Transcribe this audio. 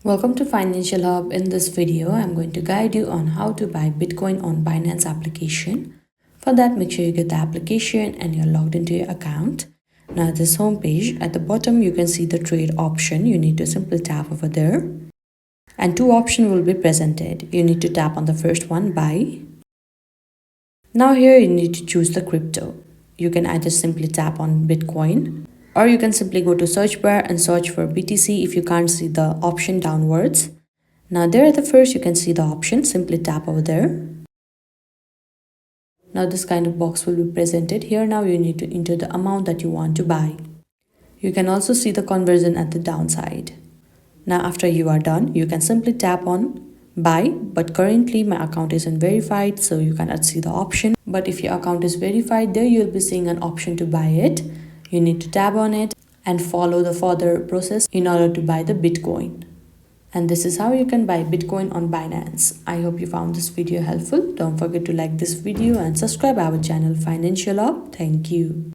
Welcome to Financial Hub. In this video, I'm going to guide you on how to buy Bitcoin on Binance application. For that, make sure you get the application and you're logged into your account. Now at this home page, at the bottom, you can see the trade option. You need to simply tap over there. And two options will be presented. You need to tap on the first one, buy. Now here you need to choose the crypto. You can either simply tap on Bitcoin, or you can simply go to search bar and search for BTC if you can't see the option downwards. Now there at the first you can see the option, simply tap over there. Now this kind of box will be presented. Here now you need to enter the amount that you want to buy. You can also see the conversion at the downside. Now after you are done, you can simply tap on buy, but currently my account isn't verified, so you cannot see the option. But if your account is verified, there you'll be seeing an option to buy it. You need to tap on it and follow the further process in order to buy the Bitcoin. And this is how you can buy Bitcoin on Binance. I hope you found this video helpful. Don't forget to like this video and subscribe our channel Financial Hub. Thank you.